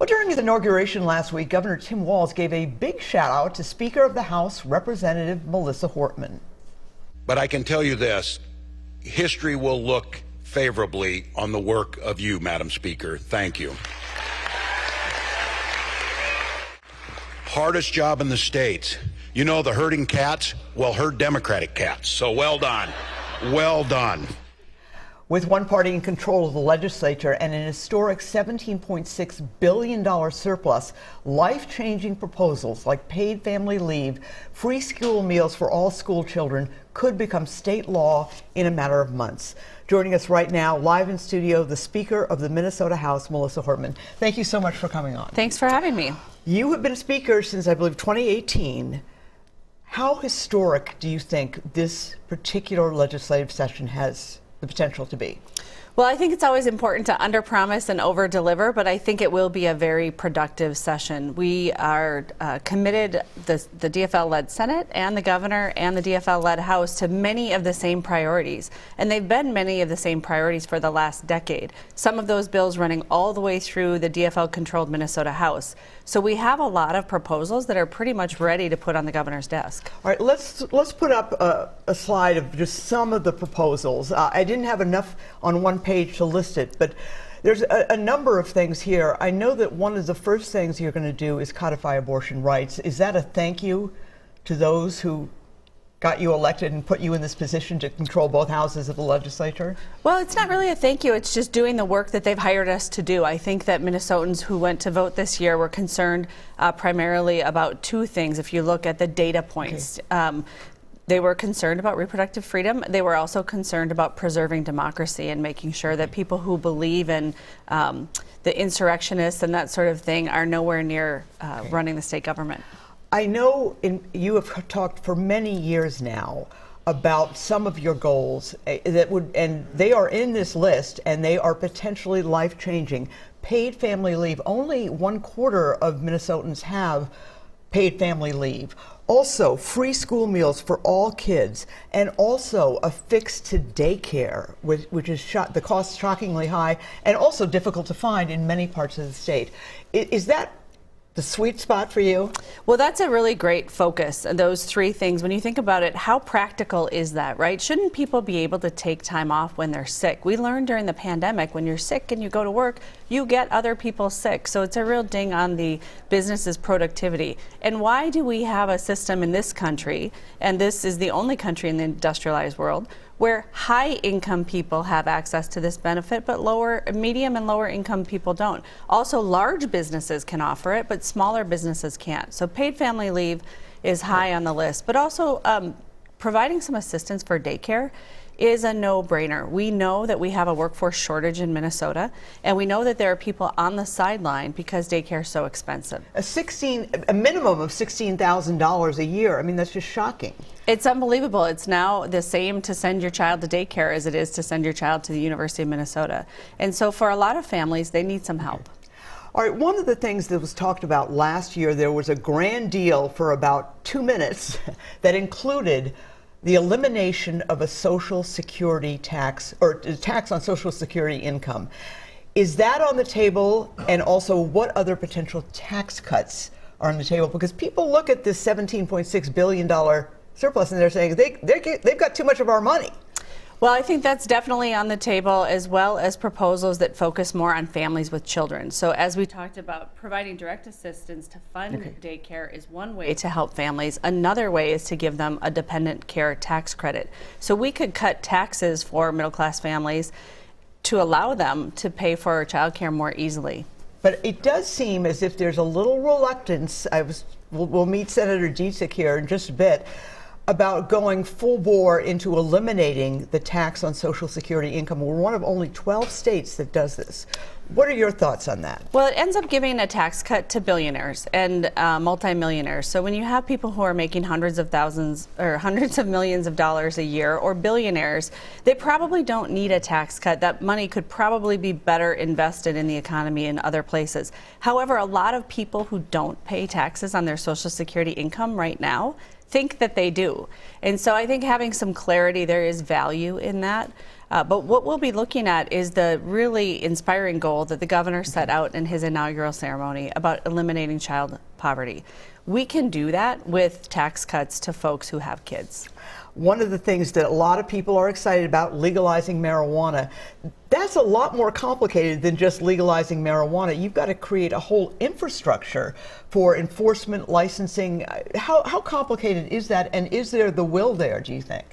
Well, during his inauguration last week, Governor Tim Walz gave a big shout out to Speaker of the House, Representative Melissa Hortman. But I can tell you this, history will look favorably on the work of you, Madam Speaker. Thank you. Hardest job in the state. You know, the herding cats, well, herd Democratic cats. So well done. Well done. With one party in control of the legislature and an historic $17.6 billion surplus, life-changing proposals like paid family leave, free school meals for all school children could become state law in a matter of months. Joining us right now, live in studio, the Speaker of the Minnesota House, Melissa Hortman. Thank you so much for coming on. Thanks for having me. You have been Speaker since, I believe, 2018. How historic do you think this particular legislative session has the potential to be? Well, I think it's always important to underpromise and overdeliver, but I think it will be a very productive session. We are committed, the DFL-led Senate and the governor and the DFL-led House, to many of the same priorities. And they've been many of the same priorities for the last decade. Some of those bills running all the way through the DFL-controlled Minnesota House. So we have a lot of proposals that are pretty much ready to put on the governor's desk. All right, let's put up a slide of just some of the proposals. I didn't have enough on one page to list it, but there's a number of things here. I know that one of the first things you're going to do is codify abortion rights. Is that a thank you to those who got you elected and put you in this position to control both houses of the legislature? Well, it's not really a thank you. It's just doing the work that they've hired us to do. I think that Minnesotans who went to vote this year were concerned primarily about two things. If you look at the data points, they were concerned about reproductive freedom. They were also concerned about preserving democracy and making sure that people who believe in the insurrectionists and that sort of thing are nowhere near running the state government. I know you have talked for many years now about some of your goals and they are in this list and they are potentially life-changing. Paid family leave. Only 1/4 of Minnesotans have paid family leave. Also, free school meals for all kids, and also a fix to daycare, which is the cost shockingly high and also difficult to find in many parts of the state. Is that the sweet spot for you? Well, that's a really great focus, those three things. When you think about it, how practical is that, right? Shouldn't people be able to take time off when they're sick? We learned during the pandemic, when you're sick and you go to work, you get other people sick. So it's a real ding on the business's productivity. And why do we have a system in this country, and this is the only country in the industrialized world, where high-income people have access to this benefit, but medium and lower-income people don't? Also, large businesses can offer it, but smaller businesses can't. So paid family leave is high on the list, but also providing some assistance for daycare is a no-brainer. We know that we have a workforce shortage in Minnesota, and we know that there are people on the sideline because daycare is so expensive. A minimum of $16,000 a year. I mean, that's just shocking. It's unbelievable. It's now the same to send your child to daycare as it is to send your child to the University of Minnesota. And so for a lot of families, they need some help. All right, one of the things that was talked about last year, there was a grand deal for about 2 minutes that included the elimination of a Social Security tax, or a tax on Social Security income. Is that on the table? And also, what other potential tax cuts are on the table? Because people look at this $17.6 billion surplus and they're saying they've got too much of our money. Well, I think that's definitely on the table, as well as proposals that focus more on families with children. So as we talked about, providing direct assistance to fund daycare is one way to help families. Another way is to give them a dependent care tax credit. So we could cut taxes for middle-class families to allow them to pay for childcare more easily. But it does seem as if there's a little reluctance. We'll meet Senator Dietzich here in just a bit, about going full bore into eliminating the tax on Social Security income. We're one of only 12 states that does this. What are your thoughts on that? Well, it ends up giving a tax cut to billionaires and multimillionaires. So when you have people who are making hundreds of thousands or hundreds of millions of dollars a year, or billionaires, they probably don't need a tax cut. That money could probably be better invested in the economy in other places. However, a lot of people who don't pay taxes on their Social Security income right now think that they do. And so I think having some clarity, there is value in that. But what we'll be looking at is the really inspiring goal that the governor set out in his inaugural ceremony about eliminating child poverty. We can do that with tax cuts to folks who have kids. One of the things that a lot of people are excited about, legalizing marijuana, that's a lot more complicated than just legalizing marijuana. You've got to create a whole infrastructure for enforcement, licensing. How complicated is that, and is there the will there, do you think?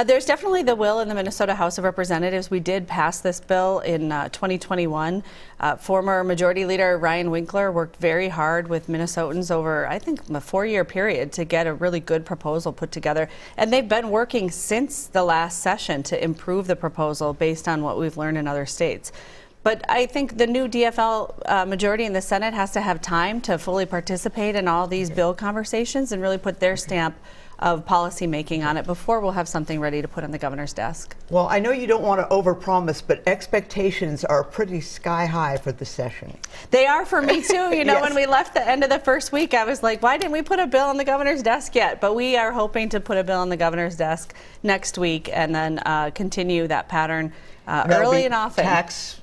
There's definitely the will in the Minnesota House of Representatives. We did pass this bill in 2021. Former Majority Leader Ryan Winkler worked very hard with Minnesotans over, I think, a 4-year period to get a really good proposal put together. And they've been working since the last session to improve the proposal based on what we've learned in other states. But I think the new DFL majority in the Senate has to have time to fully participate in all these bill conversations and really put their stamp of policy making on it before we'll have something ready to put on the governor's desk. Well, I know you don't want to overpromise, but expectations are pretty sky high for the session. They are for me too. You know, Yes. When we left the end of the first week, I was like, why didn't we put a bill on the governor's desk yet? But we are hoping to put a bill on the governor's desk next week and then continue that pattern early and often. Tax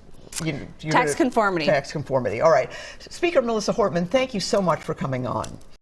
Tax conformity. Tax conformity. All right. Speaker Melissa Hortman, thank you so much for coming on.